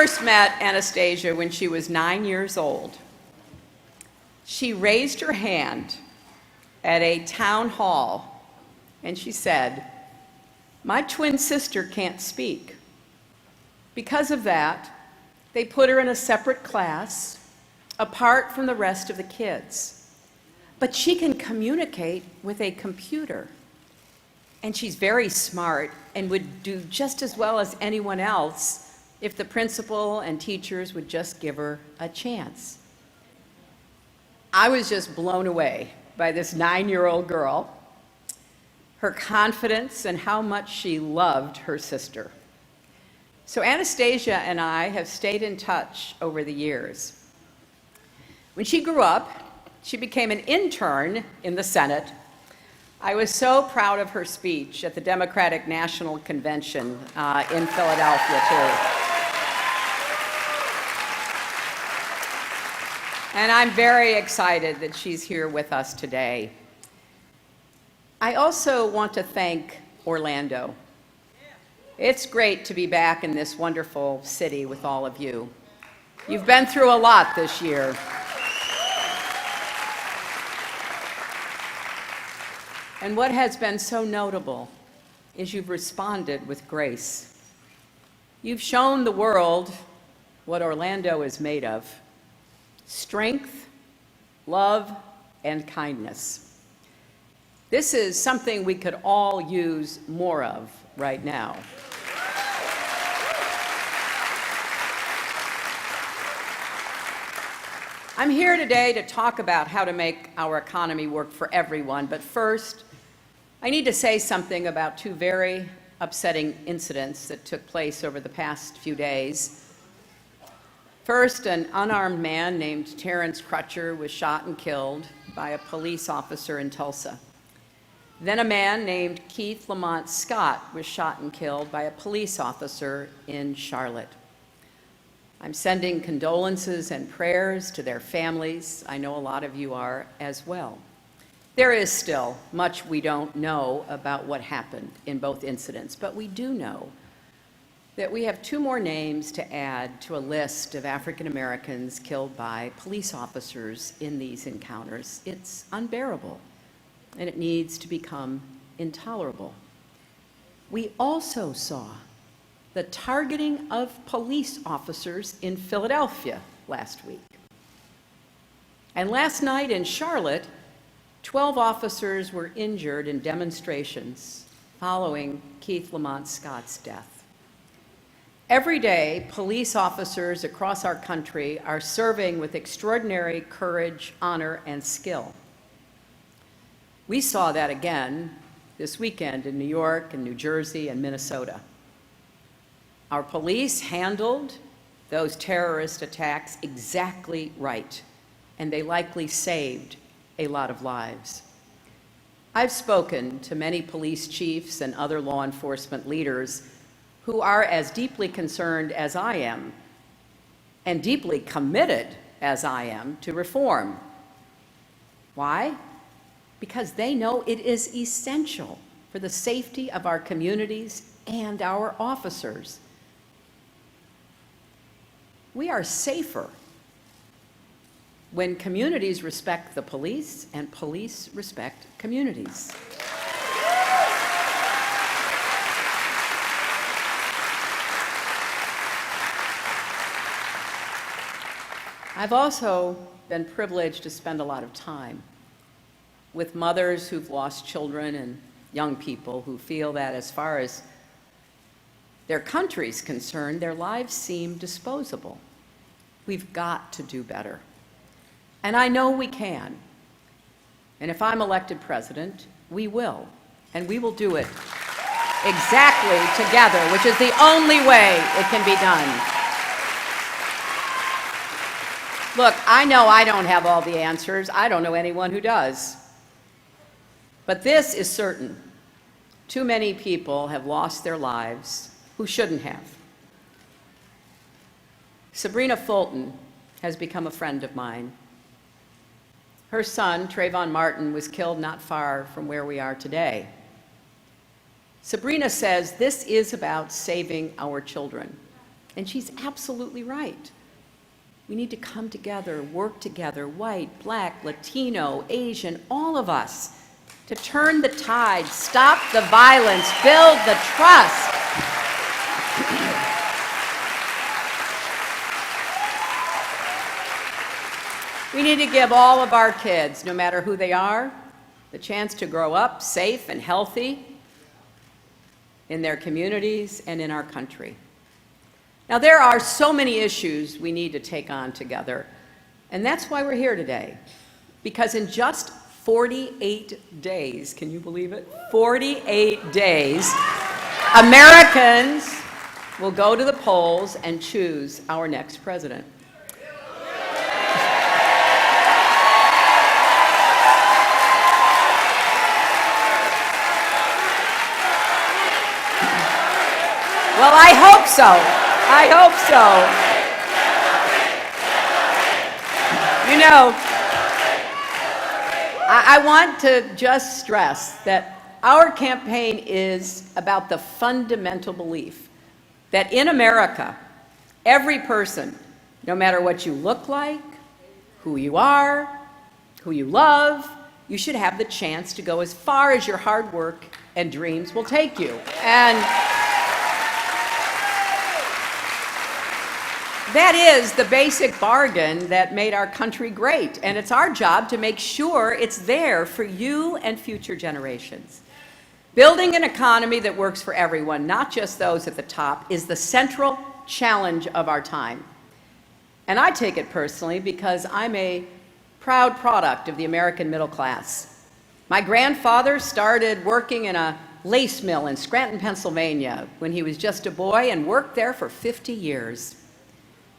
first met Anastasia when she was 9 years old. She raised her hand at a town hall and she said, "My twin sister can't speak." Because of that, they put her in a separate class, apart from the rest of the kids. But she can communicate with a computer. And she's very smart and would do just as well as anyone else if the principal and teachers would just give her a chance. I was just blown away by this 9-year-old girl, her confidence, and how much she loved her sister. So Anastasia and I have stayed in touch over the years. When she grew up, she became an intern in the Senate. I was so proud of her speech at the Democratic National Convention in Philadelphia, too. And I'm very excited that she's here with us today. I also want to thank Orlando. It's great to be back in this wonderful city with all of you. You've been through a lot this year. And what has been so notable is you've responded with grace. You've shown the world what Orlando is made of: strength, love, and kindness. This is something we could all use more of right now. I'm here today to talk about how to make our economy work for everyone, but first, I need to say something about two very upsetting incidents that took place over the past few days. First, an unarmed man named Terrence Crutcher was shot and killed by a police officer in Tulsa. Then a man named Keith Lamont Scott was shot and killed by a police officer in Charlotte. I'm sending condolences and prayers to their families. I know a lot of you are as well. There is still much we don't know about what happened in both incidents, but we do know that we have 2 more names to add to a list of African Americans killed by police officers in these encounters. It's unbearable, and it needs to become intolerable. We also saw the targeting of police officers in Philadelphia last week. And last night in Charlotte, 12 officers were injured in demonstrations following Keith Lamont Scott's death. Every day, police officers across our country are serving with extraordinary courage, honor, and skill. We saw that again this weekend in New York and New Jersey and Minnesota. Our police handled those terrorist attacks exactly right, and they likely saved a lot of lives. I've spoken to many police chiefs and other law enforcement leaders who are as deeply concerned as I am and deeply committed as I am to reform. Why? Because they know it is essential for the safety of our communities and our officers. We are safer when communities respect the police and police respect communities. I've also been privileged to spend a lot of time with mothers who've lost children and young people who feel that as far as their country's concerned, their lives seem disposable. We've got to do better. And I know we can. And if I'm elected president, we will. And we will do it exactly together, which is the only way it can be done. Look, I know I don't have all the answers. I don't know anyone who does. But this is certain. Too many people have lost their lives who shouldn't have. Sabrina Fulton has become a friend of mine. Her son, Trayvon Martin, was killed not far from where we are today. Sabrina says this is about saving our children. And she's absolutely right. We need to come together, work together, white, black, Latino, Asian, all of us, to turn the tide, stop the violence, build the trust. We need to give all of our kids, no matter who they are, the chance to grow up safe and healthy in their communities and in our country. Now, there are so many issues we need to take on together, and that's why we're here today. Because in just 48 days, can you believe it? 48 days, Americans will go to the polls and choose our next president. Well, I hope so. I hope so. You know, I want to just stress that our campaign is about the fundamental belief that in America, every person, no matter what you look like, who you are, who you love, you should have the chance to go as far as your hard work and dreams will take you. And that is the basic bargain that made our country great, and it's our job to make sure it's there for you and future generations. Building an economy that works for everyone, not just those at the top, is the central challenge of our time. And I take it personally because I'm a proud product of the American middle class. My grandfather started working in a lace mill in Scranton, Pennsylvania, when he was just a boy and worked there for 50 years.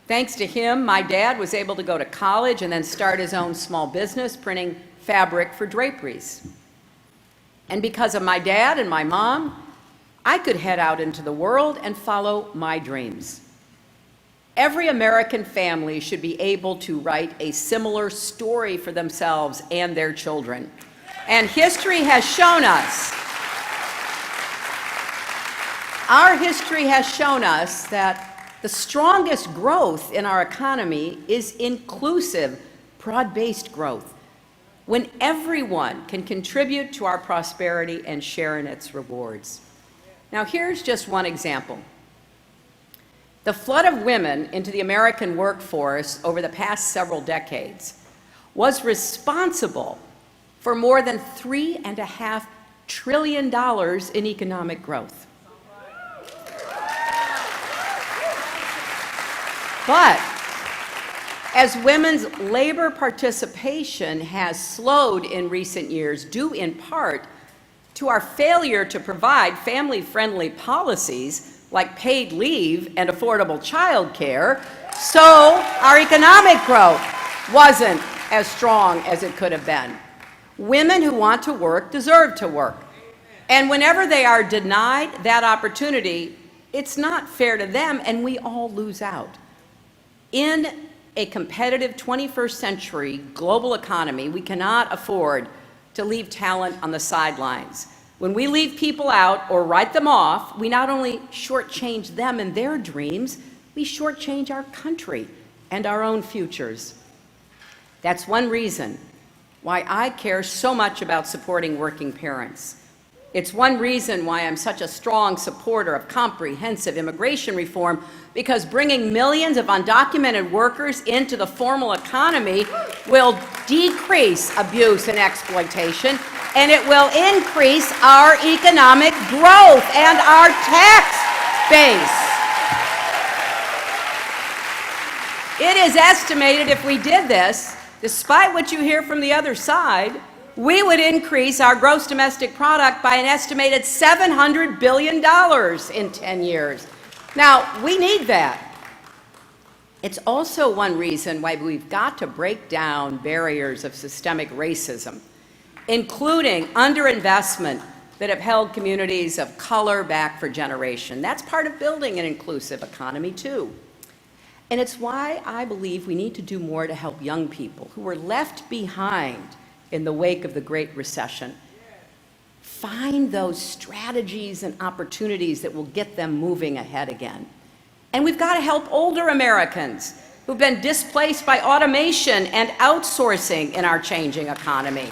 Thanks to him, my dad was able to go to college and then start his own small business printing fabric for draperies. And because of my dad and my mom, I could head out into the world and follow my dreams. Every American family should be able to write a similar story for themselves and their children. And history has shown us, our history has shown us that the strongest growth in our economy is inclusive, broad-based growth, when everyone can contribute to our prosperity and share in its rewards. Now, here's just one example. The flood of women into the American workforce over the past several decades was responsible for more than $3.5 trillion in economic growth. But as women's labor participation has slowed in recent years, due in part to our failure to provide family-friendly policies like paid leave and affordable child care, so our economic growth wasn't as strong as it could have been. Women who want to work deserve to work. And whenever they are denied that opportunity, it's not fair to them, and we all lose out. In a competitive 21st century global economy, we cannot afford to leave talent on the sidelines. When we leave people out or write them off, we not only shortchange them and their dreams, we shortchange our country and our own futures. That's one reason why I care so much about supporting working parents. It's one reason why I'm such a strong supporter of comprehensive immigration reform, because bringing millions of undocumented workers into the formal economy will decrease abuse and exploitation, and it will increase our economic growth and our tax base. It is estimated if we did this, despite what you hear from the other side, we would increase our gross domestic product by an estimated $700 billion in 10 years. Now, we need that. It's also one reason why we've got to break down barriers of systemic racism, including underinvestment that have held communities of color back for generations. That's part of building an inclusive economy, too. And it's why I believe we need to do more to help young people who were left behind in the wake of the Great Recession. Find those strategies and opportunities that will get them moving ahead again. And we've got to help older Americans who've been displaced by automation and outsourcing in our changing economy.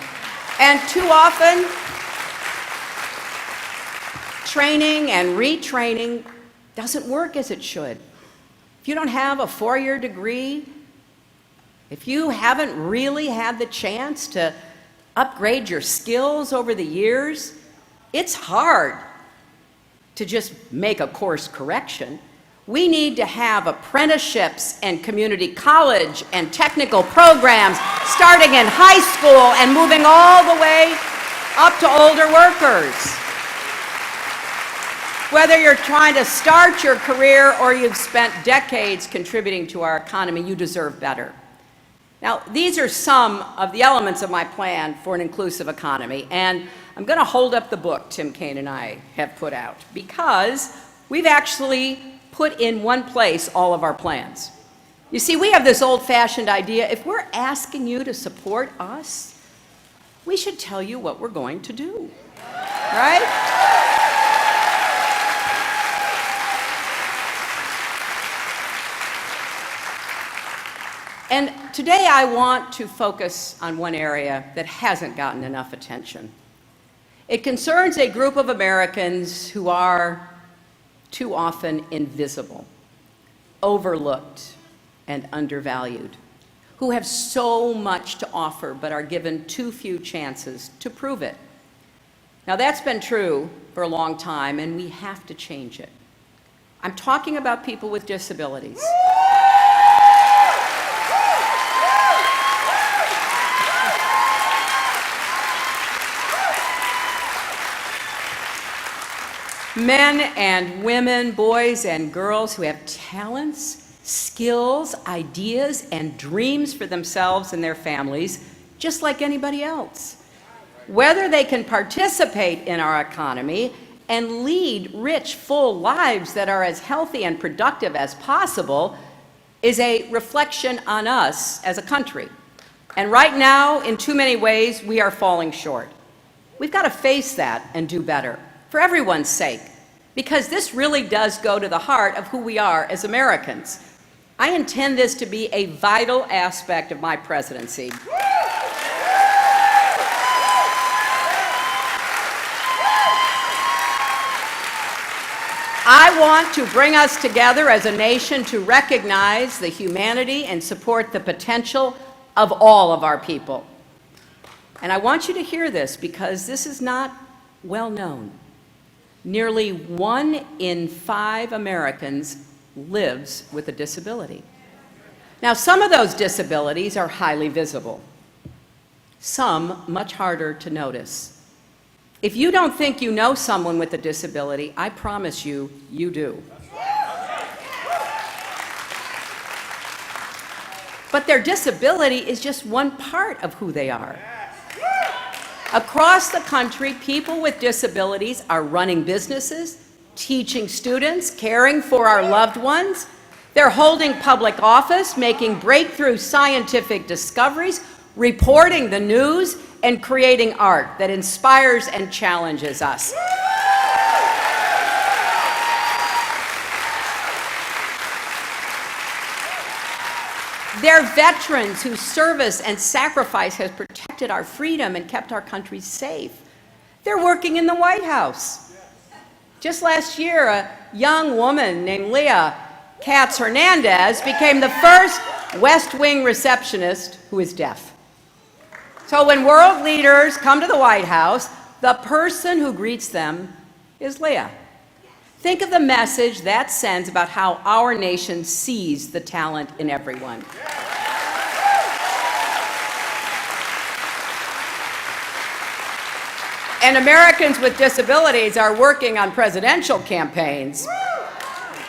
And too often, training and retraining doesn't work as it should. If you don't have a 4-year degree, if you haven't really had the chance to upgrade your skills over the years, it's hard to just make a course correction. We need to have apprenticeships and community college and technical programs starting in high school and moving all the way up to older workers. Whether you're trying to start your career or you've spent decades contributing to our economy, you deserve better. Now, these are some of the elements of my plan for an inclusive economy, and I'm going to hold up the book Tim Kaine and I have put out because we've actually put in one place all of our plans. You see, we have this old-fashioned idea, if we're asking you to support us, we should tell you what we're going to do, right? And today I want to focus on one area that hasn't gotten enough attention. It concerns a group of Americans who are too often invisible, overlooked, and undervalued, who have so much to offer but are given too few chances to prove it. Now, that's been true for a long time, and we have to change it. I'm talking about people with disabilities. Men and women, boys and girls who have talents, skills, ideas, and dreams for themselves and their families, just like anybody else. Whether they can participate in our economy and lead rich, full lives that are as healthy and productive as possible is a reflection on us as a country. And right now, in too many ways, we are falling short. We've got to face that and do better, for everyone's sake, because this really does go to the heart of who we are as Americans. I intend this to be a vital aspect of my presidency. I want to bring us together as a nation to recognize the humanity and support the potential of all of our people. And I want you to hear this because this is not well known. Nearly 1 in 5 Americans lives with a disability. Now, some of those disabilities are highly visible, some much harder to notice. If you don't think you know someone with a disability, I promise you, you do. But their disability is just one part of who they are. Across the country, people with disabilities are running businesses, teaching students, caring for our loved ones. They're holding public office, making breakthrough scientific discoveries, reporting the news, and creating art that inspires and challenges us. They're veterans whose service and sacrifice has protected our freedom and kept our country safe. They're working in the White House. Just last year, a young woman named Leah Katz Hernandez became the first West Wing receptionist who is deaf. So when world leaders come to the White House, the person who greets them is Leah. Think of the message that sends about how our nation sees the talent in everyone. And Americans with disabilities are working on presidential campaigns.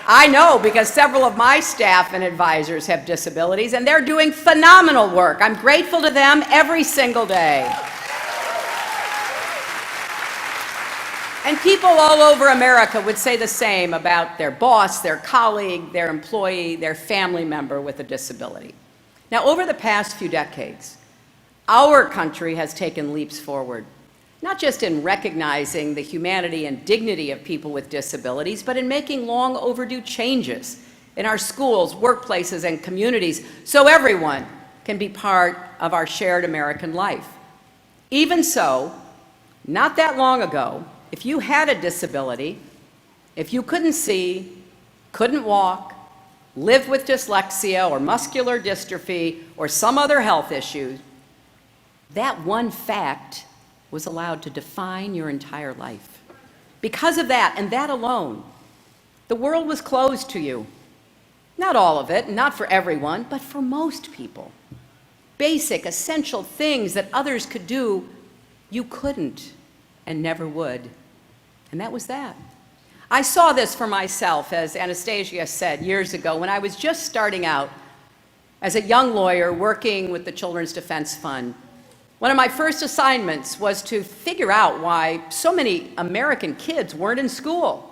I know because several of my staff and advisors have disabilities, and they're doing phenomenal work. I'm grateful to them every single day. And people all over America would say the same about their boss, their colleague, their employee, their family member with a disability. Now, over the past few decades, our country has taken leaps forward, not just in recognizing the humanity and dignity of people with disabilities, but in making long overdue changes in our schools, workplaces, and communities, so everyone can be part of our shared American life. Even so, not that long ago, if you had a disability, if you couldn't see, couldn't walk, lived with dyslexia or muscular dystrophy or some other health issue, that one fact was allowed to define your entire life. Because of that, and that alone, the world was closed to you. Not all of it, not for everyone, but for most people. Basic, essential things that others could do, you couldn't and never would. And that was that. I saw this for myself, as Anastasia said years ago, when I was just starting out as a young lawyer working with the Children's Defense Fund. One of my first assignments was to figure out why so many American kids weren't in school.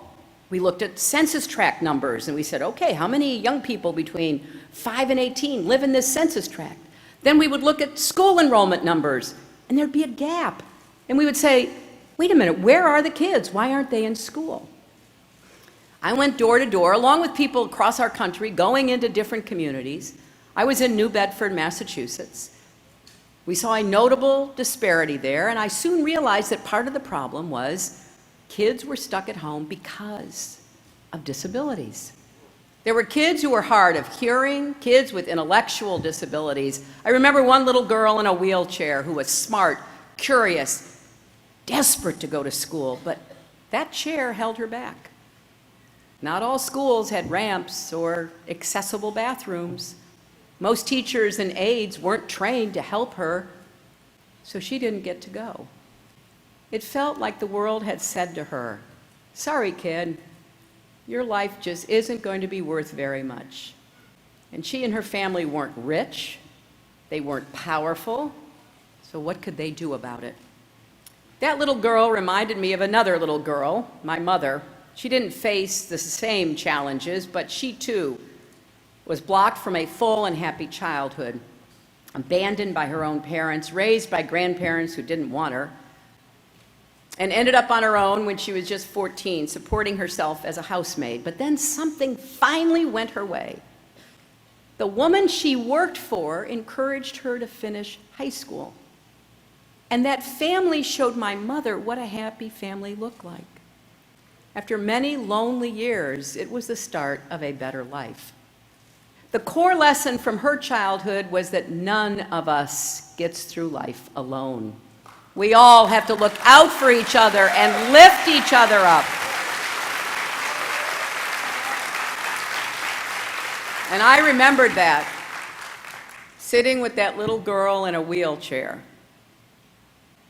We looked at census tract numbers and we said, okay, how many young people between 5 and 18 live in this census tract? Then we would look at school enrollment numbers and there'd be a gap. And we would say, wait a minute, where are the kids? Why aren't they in school? I went door to door, along with people across our country, going into different communities. I was in New Bedford, Massachusetts. We saw a notable disparity there, and I soon realized that part of the problem was kids were stuck at home because of disabilities. There were kids who were hard of hearing, kids with intellectual disabilities. I remember one little girl in a wheelchair who was smart, curious, desperate to go to school, but that chair held her back. Not all schools had ramps or accessible bathrooms. Most teachers and aides weren't trained to help her, so she didn't get to go. It felt like the world had said to her, sorry, kid, your life just isn't going to be worth very much. And she and her family weren't rich, they weren't powerful, so what could they do about it? That little girl reminded me of another little girl, my mother. She didn't face the same challenges, but she too was blocked from a full and happy childhood, abandoned by her own parents, raised by grandparents who didn't want her, and ended up on her own when she was just 14, supporting herself as a housemaid. But then something finally went her way. The woman she worked for encouraged her to finish high school. And that family showed my mother what a happy family looked like. After many lonely years, it was the start of a better life. The core lesson from her childhood was that none of us gets through life alone. We all have to look out for each other and lift each other up. And I remembered that, sitting with that little girl in a wheelchair.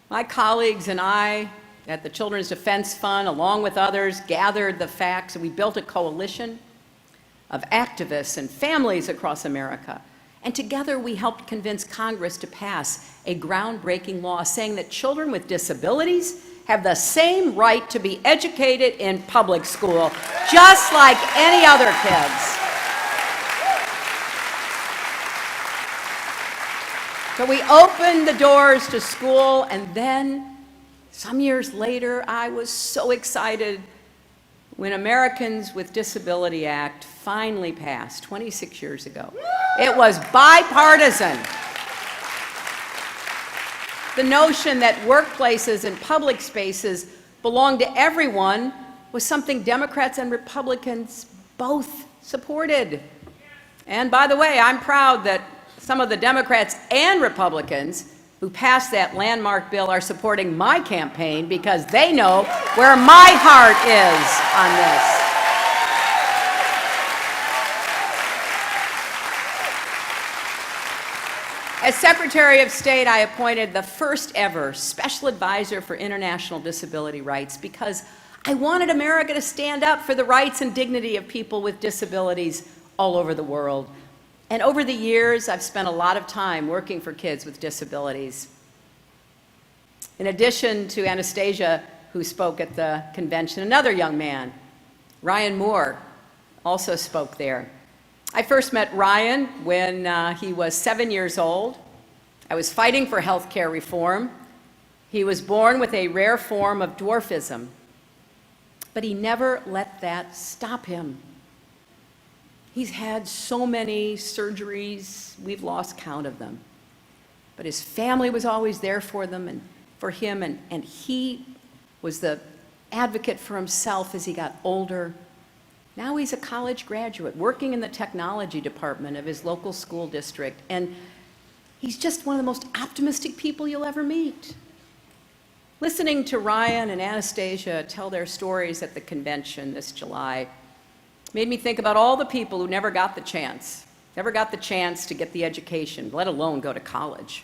My colleagues and I at the Children's Defense Fund, along with others, gathered the facts, and we built a coalition of activists and families across America. And together we helped convince Congress to pass a groundbreaking law saying that children with disabilities have the same right to be educated in public school, just like any other kids. So we opened the doors to school, and then some years later, I was so excited when Americans with Disability Act finally passed 26 years ago. It was bipartisan. The notion that workplaces and public spaces belong to everyone was something Democrats and Republicans both supported. And by the way, I'm proud that some of the Democrats and Republicans who passed that landmark bill are supporting my campaign because they know where my heart is on this. As Secretary of State, I appointed the first ever special advisor for international disability rights because I wanted America to stand up for the rights and dignity of people with disabilities all over the world. And over the years, I've spent a lot of time working for kids with disabilities. In addition to Anastasia, who spoke at the convention, another young man, Ryan Moore, also spoke there. I first met Ryan when he was 7 years old. I was fighting for health care reform. He was born with a rare form of dwarfism, but he never let that stop him. He's had so many surgeries, we've lost count of them. But his family was always there for them and for him, and he was the advocate for himself as he got older. Now he's a college graduate working in the technology department of his local school district, and he's just one of the most optimistic people you'll ever meet. Listening to Ryan and Anastasia tell their stories at the convention this July made me think about all the people who never got the chance to get the education, let alone go to college,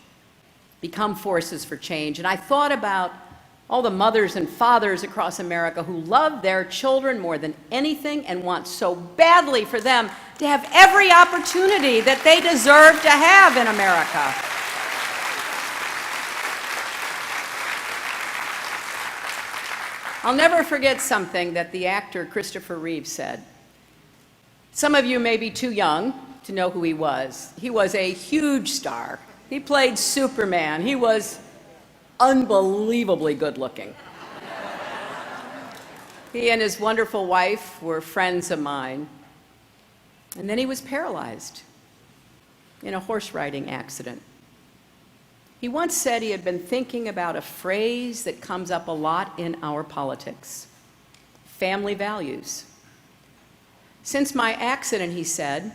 become forces for change. And I thought about all the mothers and fathers across America who love their children more than anything and want so badly for them to have every opportunity that they deserve to have in America. I'll never forget something that the actor Christopher Reeve said. Some of you may be too young to know who he was. He was a huge star. He played Superman. He was unbelievably good looking. He and his wonderful wife were friends of mine. And then he was paralyzed in a horse riding accident. He once said he had been thinking about a phrase that comes up a lot in our politics: family values. Since my accident, he said,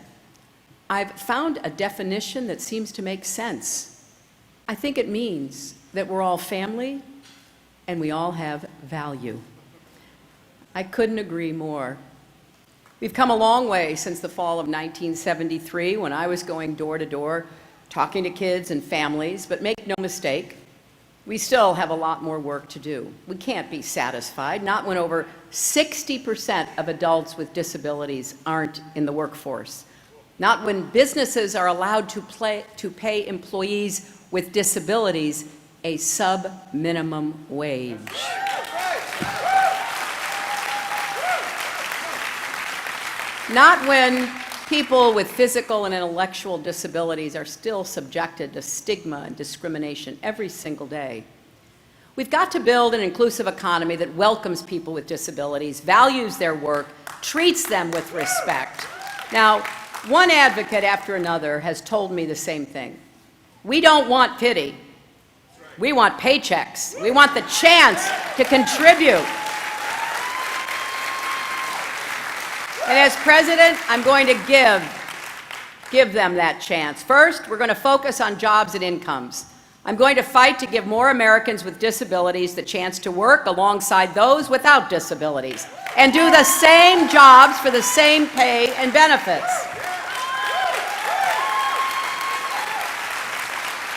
I've found a definition that seems to make sense. I think it means that we're all family and we all have value. I couldn't agree more. We've come a long way since the fall of 1973, when I was going door to door talking to kids and families, but make no mistake, we still have a lot more work to do. We can't be satisfied, not when over 60% of adults with disabilities aren't in the workforce, not when businesses are allowed to pay employees with disabilities a sub-minimum wage. Not when people with physical and intellectual disabilities are still subjected to stigma and discrimination every single day. We've got to build an inclusive economy that welcomes people with disabilities, values their work, treats them with respect. Now, one advocate after another has told me the same thing. We don't want pity. We want paychecks. We want the chance to contribute. And as president, I'm going to give them that chance. First, we're going to focus on jobs and incomes. I'm going to fight to give more Americans with disabilities the chance to work alongside those without disabilities and do the same jobs for the same pay and benefits.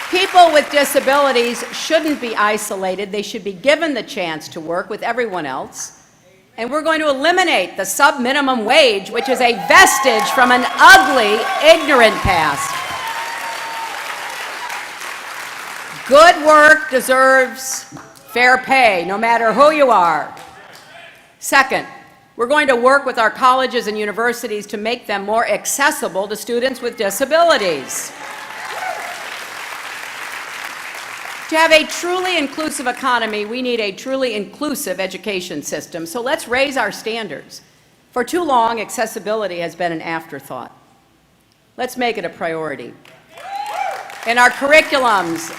People with disabilities shouldn't be isolated. They should be given the chance to work with everyone else. And we're going to eliminate the sub-minimum wage, which is a vestige from an ugly, ignorant past. Good work deserves fair pay, no matter who you are. Second, we're going to work with our colleges and universities to make them more accessible to students with disabilities. To have a truly inclusive economy, we need a truly inclusive education system. So let's raise our standards. For too long, accessibility has been an afterthought. Let's make it a priority. In our curriculums,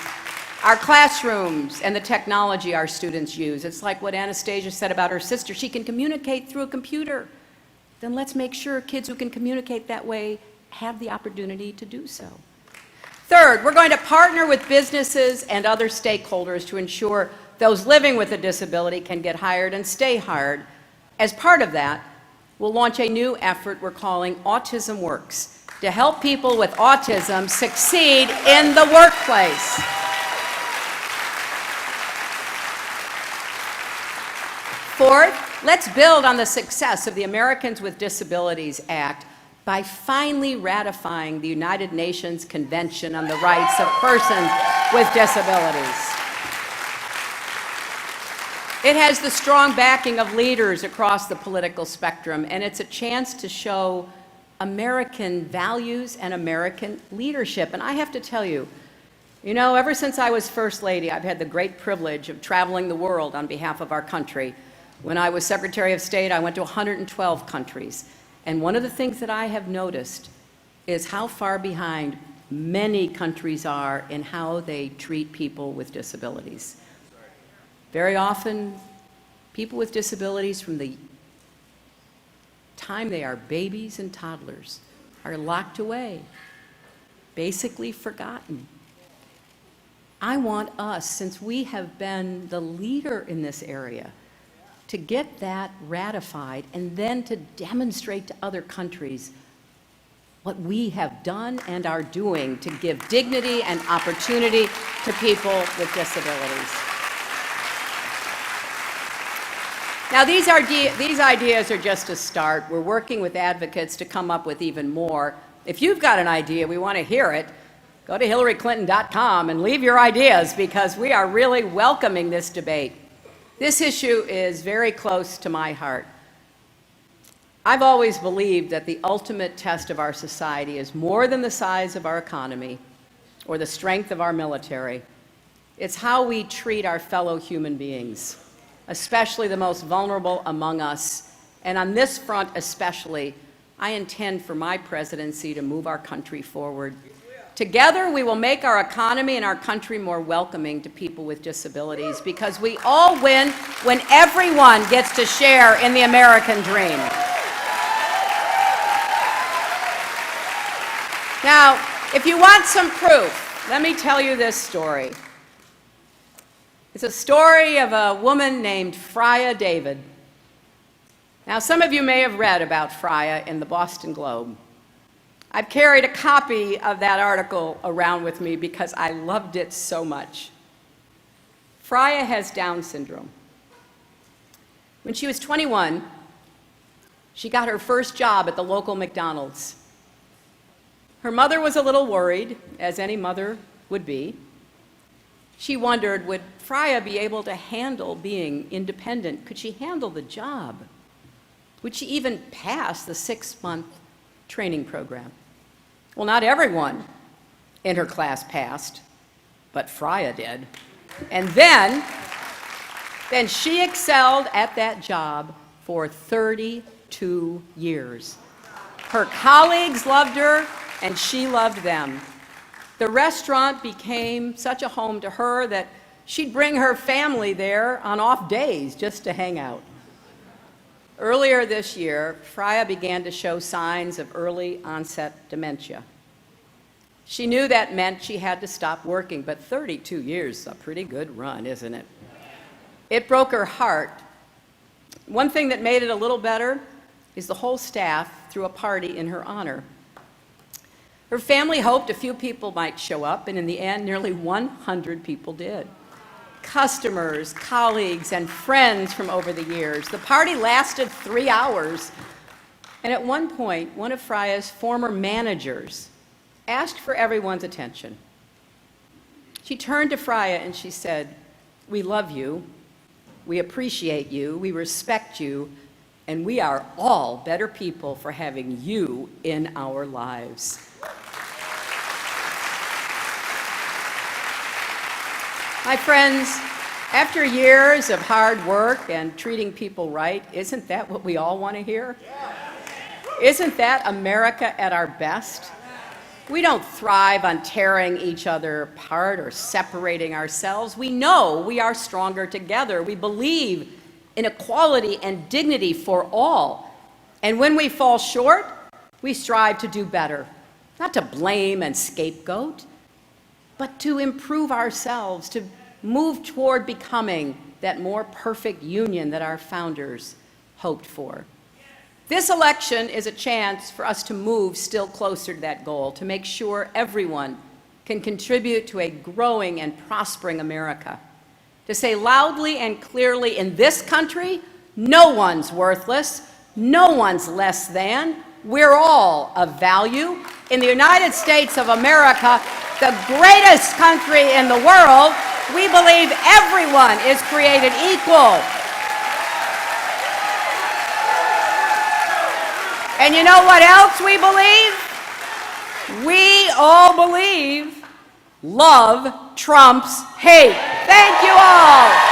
our classrooms, and the technology our students use, it's like what Anastasia said about her sister. She can communicate through a computer. Then let's make sure kids who can communicate that way have the opportunity to do so. Third, we're going to partner with businesses and other stakeholders to ensure those living with a disability can get hired and stay hired. As part of that, we'll launch a new effort we're calling Autism Works to help people with autism succeed in the workplace. Fourth, let's build on the success of the Americans with Disabilities Act by finally ratifying the United Nations Convention on the Rights of Persons with Disabilities. It has the strong backing of leaders across the political spectrum, and it's a chance to show American values and American leadership. And I have to tell you, ever since I was First Lady, I've had the great privilege of traveling the world on behalf of our country. When I was Secretary of State, I went to 112 countries. And one of the things that I have noticed is how far behind many countries are in how they treat people with disabilities. Very often, people with disabilities from the time they are babies and toddlers are locked away, basically forgotten. I want us, since we have been the leader in this area, to get that ratified and then to demonstrate to other countries what we have done and are doing to give dignity and opportunity to people with disabilities. Now, these ideas are just a start. We're working with advocates to come up with even more. If you've got an idea, we want to hear it. Go to HillaryClinton.com and leave your ideas, because we are really welcoming this debate. This issue is very close to my heart. I've always believed that the ultimate test of our society is more than the size of our economy or the strength of our military. It's how we treat our fellow human beings, especially the most vulnerable among us. And on this front especially, I intend for my presidency to move our country forward. Together, we will make our economy and our country more welcoming to people with disabilities, because we all win when everyone gets to share in the American dream. Now, if you want some proof, let me tell you this story. It's a story of a woman named Freya David. Now, some of you may have read about Freya in the Boston Globe. I've carried a copy of that article around with me because I loved it so much. Freya has Down syndrome. When she was 21, she got her first job at the local McDonald's. Her mother was a little worried, as any mother would be. She wondered, would Freya be able to handle being independent? Could she handle the job? Would she even pass the 6-month training program? Well, not everyone in her class passed, but Freya did. And then she excelled at that job for 32 years. Her colleagues loved her, and she loved them. The restaurant became such a home to her that she'd bring her family there on off days just to hang out. Earlier this year, Freya began to show signs of early onset dementia. She knew that meant she had to stop working, but 32 years is a pretty good run, isn't it? It broke her heart. One thing that made it a little better is the whole staff threw a party in her honor. Her family hoped a few people might show up, and in the end, nearly 100 people did. Customers, colleagues, and friends from over the years. The party lasted 3 hours, and at one point, one of Freya's former managers asked for everyone's attention. She turned to Freya and she said, "We love you, we appreciate you, we respect you, and we are all better people for having you in our lives." My friends, after years of hard work and treating people right, isn't that what we all want to hear? Isn't that America at our best? We don't thrive on tearing each other apart or separating ourselves. We know we are stronger together. We believe in equality and dignity for all. And when we fall short, we strive to do better, not to blame and scapegoat, but to improve ourselves, to move toward becoming that more perfect union that our founders hoped for. This election is a chance for us to move still closer to that goal, to make sure everyone can contribute to a growing and prospering America. To say loudly and clearly, in this country, no one's worthless, no one's less than, we're all of value. In the United States of America, the greatest country in the world, we believe everyone is created equal. And you know what else we believe? We all believe love trumps hate. Thank you all.